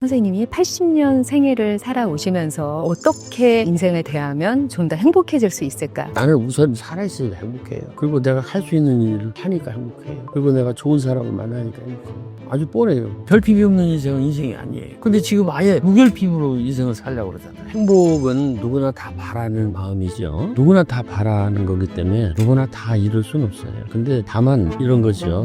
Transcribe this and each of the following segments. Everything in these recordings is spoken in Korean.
선생님이 80년 생애를 살아오시면서 어떻게 인생을 대하면 좀 더 행복해질 수 있을까? 나는 우선 살아있어야 행복해요. 그리고 내가 할 수 있는 일을 하니까 행복해요. 그리고 내가 좋은 사람을 만나니까 행복해요. 아주 뻔해요. 별핍이 없는 인생은 인생이 아니에요. 근데 지금 아예 무결핍으로 인생을 살려고 그러잖아요. 행복은 누구나 다 바라는 마음이죠. 누구나 다 바라는 거기 때문에 누구나 다 이룰 수는 없어요. 근데 다만 이런 거죠.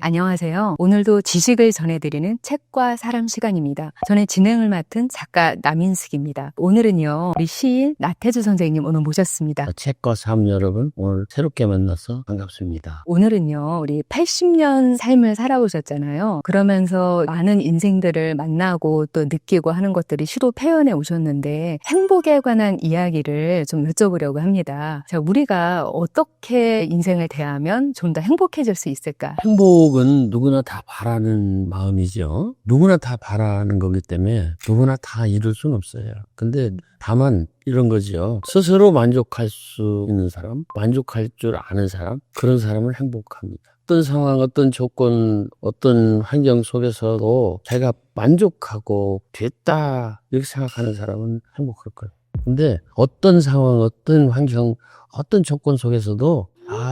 안녕하세요. 오늘도 지식을 전해드리는 책과 사람 시간입니다. 저는 진행을 맡은 작가 남인숙입니다. 오늘은요, 우리 시인 나태주 선생님 오늘 모셨습니다. 책과 삶 여러분, 오늘 새롭게 만나서 반갑습니다. 오늘은요, 우리 80년 삶을 살아오셨잖아요. 그러면서 많은 인생들을 만나고 또 느끼고 하는 것들이 시로 표현해 오셨는데 행복에 관한 이야기를 좀 여쭤보려고 합니다. 자, 우리가 어떻게 인생을 대하면 좀 더 행복해질 수 있을까? 행복은 누구나 다 바라는 마음이죠. 누구나 다 바라는 거기 때문에 누구나 다 이룰 수는 없어요. 근데 다만 이런 거죠. 스스로 만족할 수 있는 사람, 만족할 줄 아는 사람, 그런 사람은 행복합니다. 어떤 상황, 어떤 조건, 어떤 환경 속에서도 자기가 만족하고 됐다 이렇게 생각하는 사람은 행복할 거예요. 근데 어떤 상황, 어떤 환경, 어떤 조건 속에서도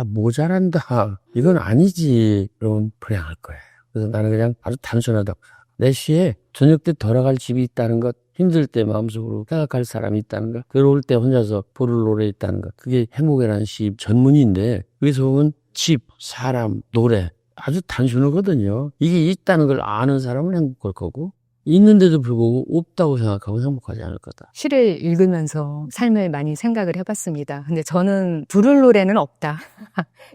모자란다. 이건 아니지. 그러면 불행할 거예요. 그래서 나는 그냥 아주 단순하다. 내 시에 저녁 때 돌아갈 집이 있다는 것, 힘들 때 마음속으로 생각할 사람이 있다는 것, 괴로울 때 혼자서 부를 노래 있다는 것. 그게 행복이라는 시 전문인데, 여기서 보면 집, 사람, 노래. 아주 단순하거든요. 이게 있다는 걸 아는 사람은 행복할 거고, 있는데도 불구하고 없다고 생각하고 행복하지 않을 거다. 시를 읽으면서 삶을 많이 생각을 해봤습니다. 근데 저는 부를 노래는 없다.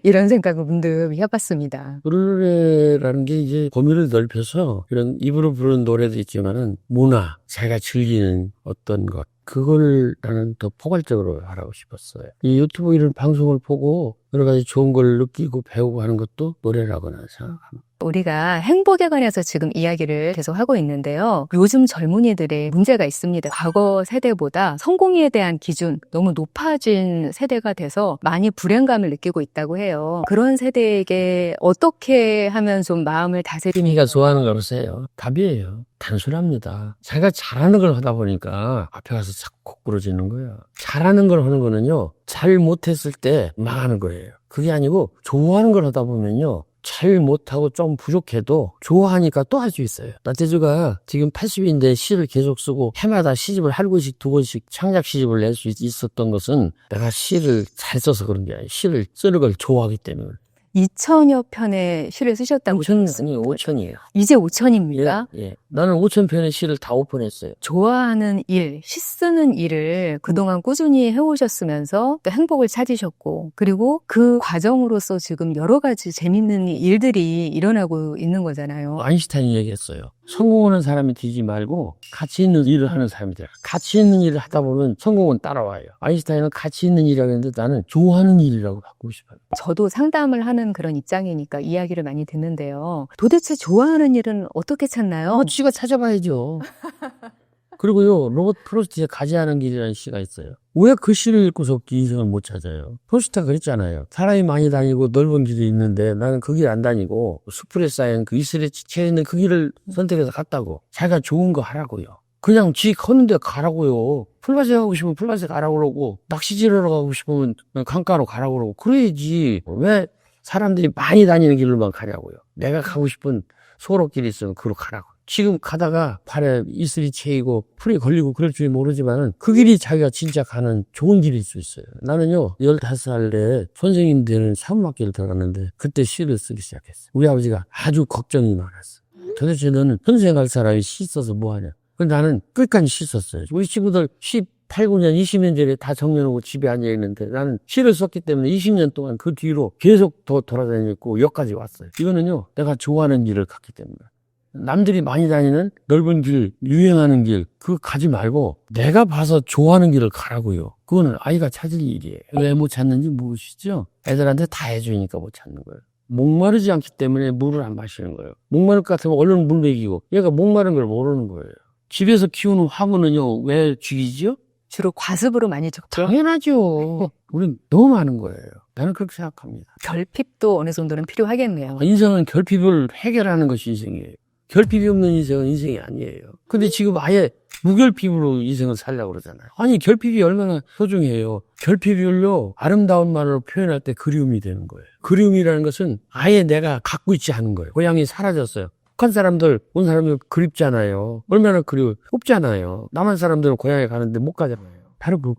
이런 생각을 문득 해봤습니다. 부를 노래라는 게 이제 범위를 넓혀서 이런 입으로 부르는 노래도 있지만은 문화, 자기가 즐기는 어떤 것, 그걸 나는 더 포괄적으로 하라고 싶었어요. 이 유튜브 이런 방송을 보고 여러 가지 좋은 걸 느끼고 배우고 하는 것도 노래라고 나는 생각합니다. 우리가 행복에 관해서 지금 이야기를 계속 하고 있는데요. 요즘 젊은이들의 문제가 있습니다. 과거 세대보다 성공에 대한 기준 너무 높아진 세대가 돼서 많이 불행감을 느끼고 있다고 해요. 그런 세대에게 어떻게 하면 좀 마음을 다스리는 희미가 좋아하는 걸 보세요. 답이에요. 단순합니다. 자기가 잘하는 걸 하다 보니까 앞에 가서 자꾸 거꾸러지는 거예요. 잘하는 걸 하는 거는요, 잘 못했을 때 망하는 거예요. 그게 아니고 좋아하는 걸 하다 보면요, 잘 못하고 좀 부족해도 좋아하니까 또 할 수 있어요. 나태주가 지금 80인데 시를 계속 쓰고 해마다 시집을 한 권씩 두 권씩 창작 시집을 낼 수 있었던 것은 내가 시를 잘 써서 그런 게 아니에요. 시를 쓰는 걸 좋아하기 때문에. 2천여 편의 시를 쓰셨다고 5천이에요. 이제 5천입니까? 예. 나는 5,000편의 시를 다 오픈했어요. 좋아하는 일, 시 쓰는 일을 그동안 꾸준히 해오셨으면서 또 행복을 찾으셨고, 그리고 그 과정으로서 지금 여러 가지 재밌는 일들이 일어나고 있는 거잖아요. 아인슈타인이 얘기했어요. 성공하는 사람이 되지 말고 가치 있는 일을 하는 사람이 되라. 가치 있는 일을 하다 보면 성공은 따라와요. 아인슈타인은 가치 있는 일이라고 했는데 나는 좋아하는 일이라고 바꾸고 싶어요. 저도 상담을 하는 그런 입장이니까 이야기를 많이 듣는데요. 도대체 좋아하는 일은 어떻게 찾나요? 쥐가 찾아봐야죠. 그리고요, 로버트 프로스트의 가지 않은 길이라는 시가 있어요. 왜 그 시를 읽고서 인생을 못 찾아요? 프로스트가 그랬잖아요. 사람이 많이 다니고 넓은 길이 있는데 나는 그 길 안 다니고 수풀에 쌓인 그 이슬에 지쳐 있는 그 길을 선택해서 갔다고. 자기가 좋은 거 하라고요. 그냥 쥐 걷는 데 가라고요. 풀밭에 가고 싶으면 풀밭에 가라고 그러고 낚시지러 가고 싶으면 강가로 가라고 그러고 그래야지. 왜 사람들이 많이 다니는 길로만 가냐고요. 내가 가고 싶은 소록길이 있으면 그로 가라고. 지금 가다가 발에 이슬이 채이고 풀이 걸리고 그럴 줄 모르지만은 그 길이 자기가 진짜 가는 좋은 길일 수 있어요. 나는요, 15살에 선생님 되는 사범학교를 들어갔는데 그때 시를 쓰기 시작했어요. 우리 아버지가 아주 걱정이 많았어. 도대체 너는 선생 할 사람이 시 써서 뭐하냐. 근데 나는 끝까지 시 썼어요. 우리 친구들 18, 9년, 20년 전에 다 정년하고 집에 앉아있는데 나는 시를 썼기 때문에 20년 동안 그 뒤로 계속 더 돌아다녔고 여기까지 왔어요. 이거는요, 내가 좋아하는 일을 갔기 때문에. 남들이 많이 다니는 넓은 길, 유행하는 길, 그거 가지 말고 내가 봐서 좋아하는 길을 가라고요. 그거는 아이가 찾을 일이에요. 왜 못 찾는지 모르시죠? 애들한테 다 해주니까 못 찾는 거예요. 목마르지 않기 때문에 물을 안 마시는 거예요. 목마를 것 같으면 얼른 물 먹이고 얘가 목마른 걸 모르는 거예요. 집에서 키우는 화분은요, 왜 죽이지요? 주로 과습으로 많이 적죠. 당연하죠. 우린 너무 많은 거예요. 나는 그렇게 생각합니다. 결핍도 어느 정도는 필요하겠네요. 인생은 결핍을 해결하는 것이 인생이에요. 결핍이 없는 인생은 인생이 아니에요. 근데 지금 아예 무결핍으로 인생을 살려고 그러잖아요. 아니, 결핍이 얼마나 소중해요. 결핍을요, 아름다운 말로 표현할 때 그리움이 되는 거예요. 그리움이라는 것은 아예 내가 갖고 있지 않은 거예요. 고향이 사라졌어요. 북한 사람들, 온 사람들 그립잖아요. 얼마나 그리워. 없잖아요. 남한 사람들은 고향에 가는데 못 가잖아요. 바로 그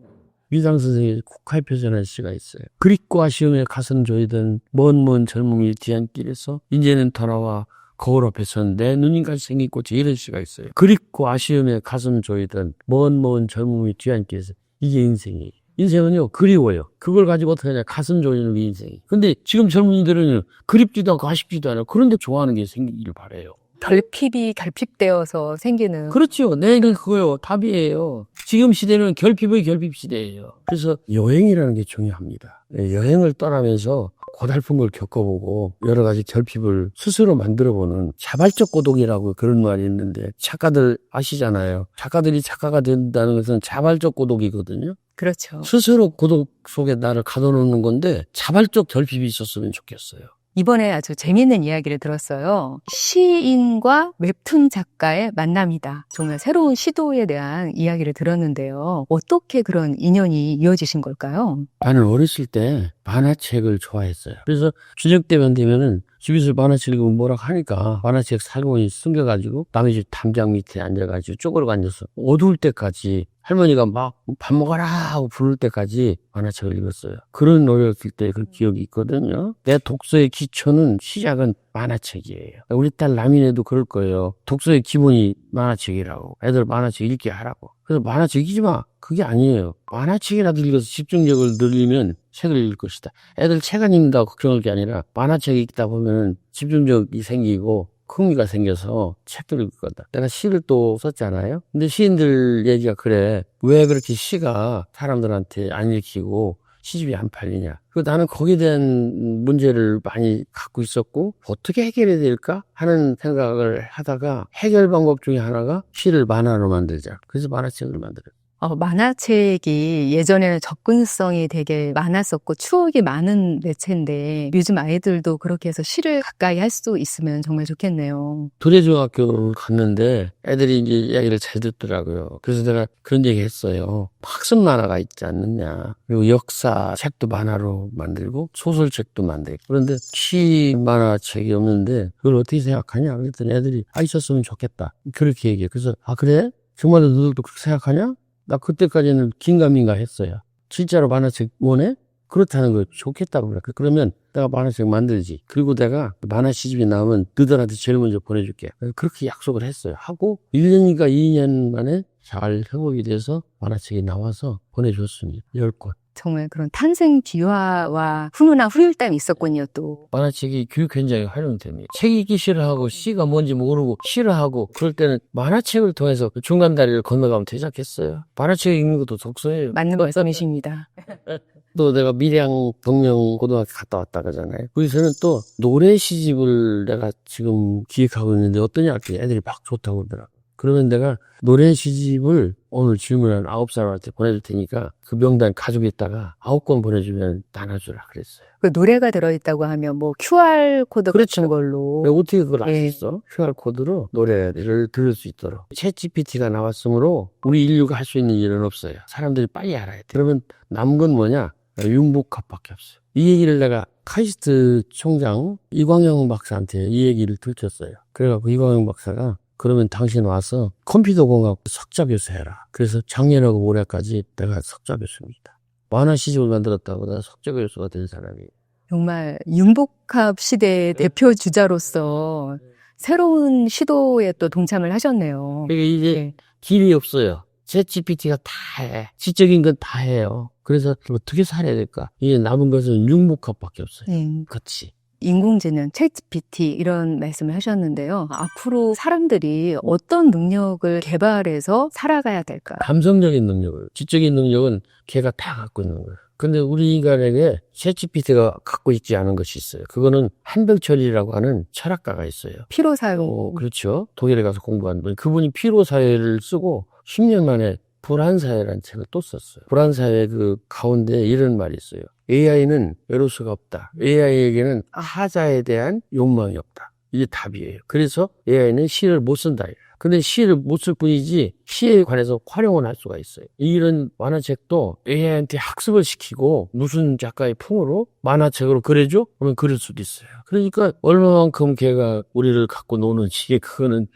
위장 선생의 국화에 표현한 시가 있어요. 그립고 아쉬움에 가슴 조이던 먼 젊음이 뒤안길에서 이제는 돌아와 거울 앞에선 내 눈인같이 생긴 꽃이 이런 시가 있어요. 그립고 아쉬움에 가슴 조이던 먼 젊음이 뒤안길에서 이게 인생이에요. 인생은요, 그리워요. 그걸 가지고 어떻게 하냐, 가슴 조이는 게 인생이. 근데 지금 젊은이들은 그립지도 않고 아쉽지도 않아요. 그런데 좋아하는 게 생기길 바래요. 결핍이 결핍되어서 생기는. 그렇죠. 내가 그거요. 답이에요. 지금 시대는 결핍의 결핍 시대예요. 그래서 여행이라는 게 중요합니다. 여행을 떠나면서 고달픈 걸 겪어보고 여러 가지 결핍을 스스로 만들어보는 자발적 고독이라고 그런 말이 있는데, 작가들 아시잖아요. 작가들이 작가가 된다는 것은 자발적 고독이거든요. 그렇죠. 스스로 고독 속에 나를 가둬놓는 건데 자발적 결핍이 있었으면 좋겠어요. 이번에 아주 재미있는 이야기를 들었어요. 시인과 웹툰 작가의 만남이다. 정말 새로운 시도에 대한 이야기를 들었는데요. 어떻게 그런 인연이 이어지신 걸까요? 나는 어렸을 때 만화책을 좋아했어요. 그래서 저녁 때만 되면은 집에서 만화책 읽으면 뭐라고 하니까 만화책 살고니 숨겨가지고 남의 집 담장 밑에 앉아가지고 쪼그려 앉아서 어두울 때까지, 할머니가 막 밥 먹어라 하고 부를 때까지 만화책을 읽었어요. 그런 어렸을 때 그 기억이 있거든요. 내 독서의 기초는, 시작은 만화책이에요. 우리 딸 라미네도 그럴 거예요. 독서의 기본이 만화책이라고. 애들 만화책 읽게 하라고. 그래서 만화책 읽지 마. 그게 아니에요. 만화책이라도 읽어서 집중력을 늘리면 책을 읽을 것이다. 애들 책 안 읽는다고 걱정할 게 아니라 만화책 읽다 보면 집중력이 생기고 흥미가 생겨서 책도 읽을 거다. 내가 시를 또 썼잖아요. 근데 시인들 얘기가 그래. 왜 그렇게 시가 사람들한테 안 읽히고 시집이 안 팔리냐. 나는 거기에 대한 문제를 많이 갖고 있었고, 어떻게 해결해야 될까 하는 생각을 하다가 해결 방법 중에 하나가 시를 만화로 만들자. 그래서 만화책을 만들어요. 만화책이 예전에는 접근성이 되게 많았었고 추억이 많은 매체인데 요즘 아이들도 그렇게 해서 시를 가까이 할 수 있으면 정말 좋겠네요. 도래중학교 갔는데 애들이 이제 이야기를 잘 듣더라고요. 그래서 내가 그런 얘기 했어요. 학습 만화가 있지 않느냐. 그리고 역사 책도 만화로 만들고 소설책도 만들고. 그런데 시 만화책이 없는데 그걸 어떻게 생각하냐. 그랬더니 애들이 있었으면 좋겠다. 그렇게 얘기해요. 그래서 그래? 정말로 너희들도 그렇게 생각하냐? 나 그때까지는 긴가민가 했어요. 진짜로 만화책 원해? 그렇다는 거 좋겠다고 그래. 그러면 내가 만화책 만들지. 그리고 내가 만화 시집이 나오면 너희들한테 제일 먼저 보내줄게. 그렇게 약속을 했어요. 하고 1년인가 2년 만에 잘 회복이 돼서 만화책이 나와서 보내줬습니다. 10권. 정말 그런 탄생 비화와 훈훈한 후일담이 있었군요, 또. 만화책이 교육 현장에 활용이 됩니다. 책 읽기 싫어하고 시가 뭔지 모르고 싫어하고 그럴 때는 만화책을 통해서 그 중간다리를 건너가면 되지 않겠어요? 만화책 읽는 것도 독서예요. 맞는 말씀이십니다. 또 내가 밀양 동명 고등학교 갔다 왔다 그러잖아요. 거기서는 또 노래 시집을 내가 지금 기획하고 있는데 어떠냐 할때 애들이 막 좋다고 그러더라고. 그러면 내가 노래 시집을 오늘 질문한 9살한테 보내줄 테니까 그 명단 가지고 있다가 9권 보내주면 나눠주라 그랬어요. 그 노래가 들어있다고 하면 뭐 QR코드 그렇죠. 같은 걸로. 왜 어떻게 그걸 알 수 예. 있어? QR코드로 노래를 들을 수 있도록. 챗GPT가 나왔으므로 우리 인류가 할 수 있는 일은 없어요. 사람들이 빨리 알아야 돼. 그러면 남은 건 뭐냐? 융복합밖에 없어요. 이 얘기를 내가 카이스트 총장 이광영 박사한테 이 얘기를 들켰어요. 그래갖고 이광영 박사가 그러면 당신 와서 컴퓨터 공학 석좌 교수 해라. 그래서 작년하고 올해까지 내가 석좌 교수입니다. 만화 시집을 만들었다고 내가 석좌 교수가 된 사람이에요. 정말 융복합 시대의 대표 주자로서 새로운 시도에 또 동참을 하셨네요. 그러니까 이제 예. 길이 없어요. 챗GPT가 다 해. 지적인 건 다 해요. 그래서 어떻게 살아야 될까? 이제 남은 것은 융복합밖에 없어요. 그렇지. 인공지능, 챗GPT 이런 말씀을 하셨는데요. 앞으로 사람들이 어떤 능력을 개발해서 살아가야 될까? 감성적인 능력을, 지적인 능력은 걔가 다 갖고 있는 거예요. 근데 우리 인간에게 챗GPT가 갖고 있지 않은 것이 있어요. 그거는 한병철이라고 하는 철학가가 있어요. 피로사용. 그렇죠. 독일에 가서 공부한 분. 그분이 피로사회를 쓰고 10년 만에 불안사회라는 책을 또 썼어요. 불안사회 그 가운데 이런 말이 있어요. AI는 에로스가 없다. AI에게는 타자에 대한 욕망이 없다. 이게 답이에요. 그래서 AI는 시를 못 쓴다. 근데 시를 못 쓸 뿐이지 시에 관해서 활용을 할 수가 있어요. 이런 만화책도 AI한테 학습을 시키고 무슨 작가의 풍으로 만화책으로 그려줘? 그러면 그릴 수도 있어요. 그러니까 얼마만큼 걔가 우리를 갖고 노는지 그거는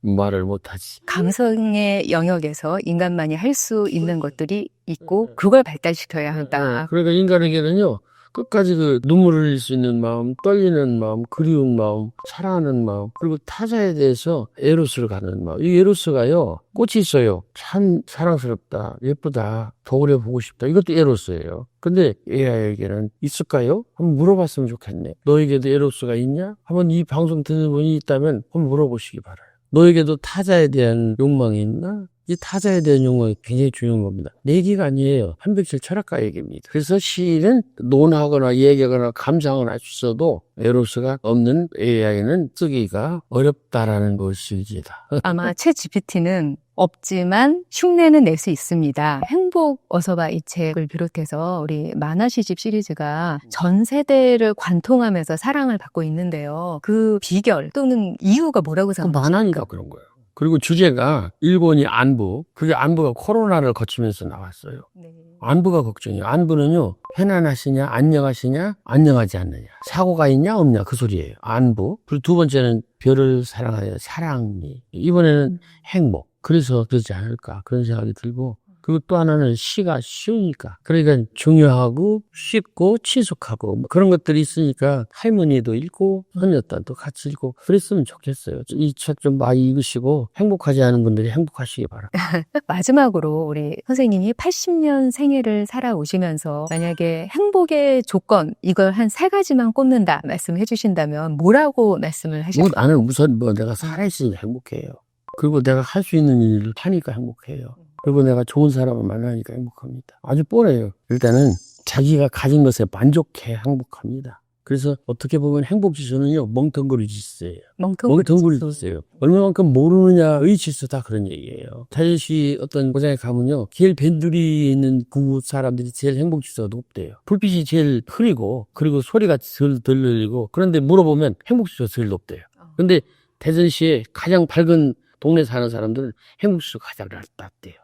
말을 못하지. 감성의 영역에서 인간만이 할 수 있는 것들이 있고 그걸 발달시켜야 한다. 그러니까 인간에게는요. 끝까지 그 눈물을 흘릴 수 있는 마음, 떨리는 마음, 그리운 마음, 사랑하는 마음, 그리고 타자에 대해서 에로스를 갖는 마음. 이 에로스가요, 꽃이 있어요. 참 사랑스럽다, 예쁘다, 더 오래 보고 싶다. 이것도 에로스예요. 근데 AI에게는 있을까요? 한번 물어봤으면 좋겠네. 너에게도 에로스가 있냐? 한번 이 방송 듣는 분이 있다면 한번 물어보시기 바라요. 너에게도 타자에 대한 욕망이 있나? 이 타자에 대한 욕망이 굉장히 중요한 겁니다. 내 얘기가 아니에요. 한백철 철학가 얘기입니다. 그래서 시는 논하거나 얘기하거나 감상을 할 수 있어도 에로스가 없는 AI는 쓰기가 어렵다라는 것이지다. 아마 챗 GPT는 없지만 흉내는 낼 수 있습니다. 행복 어서봐 이 책을 비롯해서 우리 만화 시집 시리즈가 전 세대를 관통하면서 사랑을 받고 있는데요. 그 비결 또는 이유가 뭐라고 생각하세요? 만화니까 그런 거예요. 그리고 주제가 일본이 안부, 그게 안부가 코로나를 거치면서 나왔어요. 네. 안부가 걱정이에요. 안부는요, 편안하시냐, 안녕하시냐, 안녕하지 않느냐. 사고가 있냐, 없냐, 그 소리예요. 안부. 그리고 두 번째는 별을 사랑하여 사랑이. 이번에는 행복. 그래서 그러지 않을까, 그런 생각이 들고. 그리고 또 하나는 시가 쉬우니까. 그러니까 중요하고 쉽고 친숙하고 뭐 그런 것들이 있으니까 할머니도 읽고 손녀딸도 같이 읽고 그랬으면 좋겠어요. 이 책 좀 많이 읽으시고 행복하지 않은 분들이 행복하시기 바랍니다. 마지막으로 우리 선생님이 80년 생애를 살아오시면서 만약에 행복의 조건 이걸 한 3가지만 꼽는다 말씀해 주신다면 뭐라고 말씀을 하실까요? 나는 우선 내가 살아있으니 행복해요. 그리고 내가 할 수 있는 일을 하니까 행복해요. 그리고 내가 좋은 사람을 만나니까 행복합니다. 아주 뻔해요. 일단은 자기가 가진 것에 만족해 행복합니다. 그래서 어떻게 보면 행복지수는요, 멍텅구리 지수예요. 멍텅구리 지수예요. 얼마만큼 모르느냐의 지수다 그런 얘기예요. 자연시 어떤 고장에 가면요, 제일 밴들이 있는 그 사람들이 제일 행복지수가 높대요. 불빛이 제일 흐리고, 그리고 소리가 덜 들리고, 그런데 물어보면 행복지수가 제일 높대요. 근데 대전시에 가장 밝은 동네 사는 사람들은 행복지수가 가장 낮대요.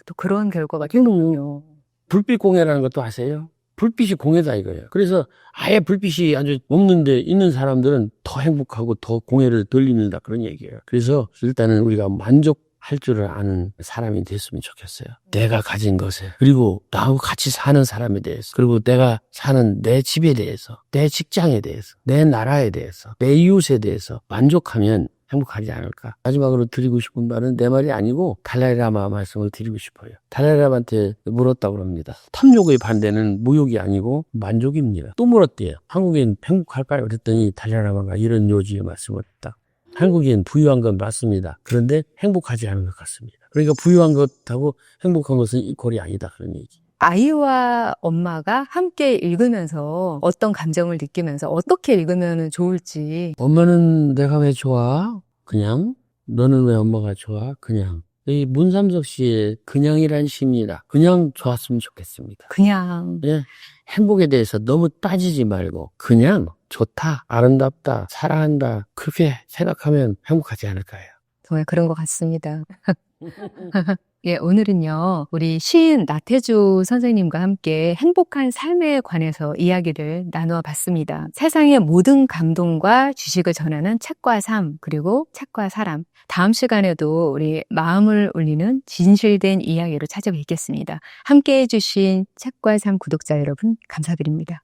또 그런 결과가 그럼요. 불빛 공해라는 것도 아세요? 불빛이 공해다 이거예요. 그래서 아예 불빛이 아주 없는데 있는 사람들은 더 행복하고 더 공해를 덜 입는다 그런 얘기예요. 그래서 일단은 우리가 만족할 줄을 아는 사람이 됐으면 좋겠어요. 내가 가진 것에, 그리고 나하고 같이 사는 사람에 대해서, 그리고 내가 사는 내 집에 대해서, 내 직장에 대해서, 내 나라에 대해서, 내 이웃에 대해서 만족하면 행복하지 않을까. 마지막으로 드리고 싶은 말은 내 말이 아니고 달라이라마 말씀을 드리고 싶어요. 달라이라마한테 물었다고 합니다. 탐욕의 반대는 무욕이 아니고 만족입니다. 또 물었대요. 한국인 행복할까요? 그랬더니 달라이라마가 이런 요지의 말씀을 했다. 한국인 부유한 건 맞습니다. 그런데 행복하지 않은 것 같습니다. 그러니까 부유한 것하고 행복한 것은 이퀄이 아니다 그런 얘기. 아이와 엄마가 함께 읽으면서 어떤 감정을 느끼면서 어떻게 읽으면 좋을지. 엄마는 내가 왜 좋아? 그냥. 너는 왜 엄마가 좋아? 그냥. 이 문삼석 씨의 그냥이란 시입니다. 그냥 좋았으면 좋겠습니다. 그냥 예, 행복에 대해서 너무 따지지 말고 그냥 좋다, 아름답다, 사랑한다 그렇게 생각하면 행복하지 않을까요? 정말 그런 것 같습니다. 예, 오늘은요, 우리 시인 나태주 선생님과 함께 행복한 삶에 관해서 이야기를 나누어 봤습니다. 세상의 모든 감동과 지식을 전하는 책과 삶, 그리고 책과 사람. 다음 시간에도 우리 마음을 울리는 진실된 이야기로 찾아뵙겠습니다. 함께 해주신 책과 삶 구독자 여러분, 감사드립니다.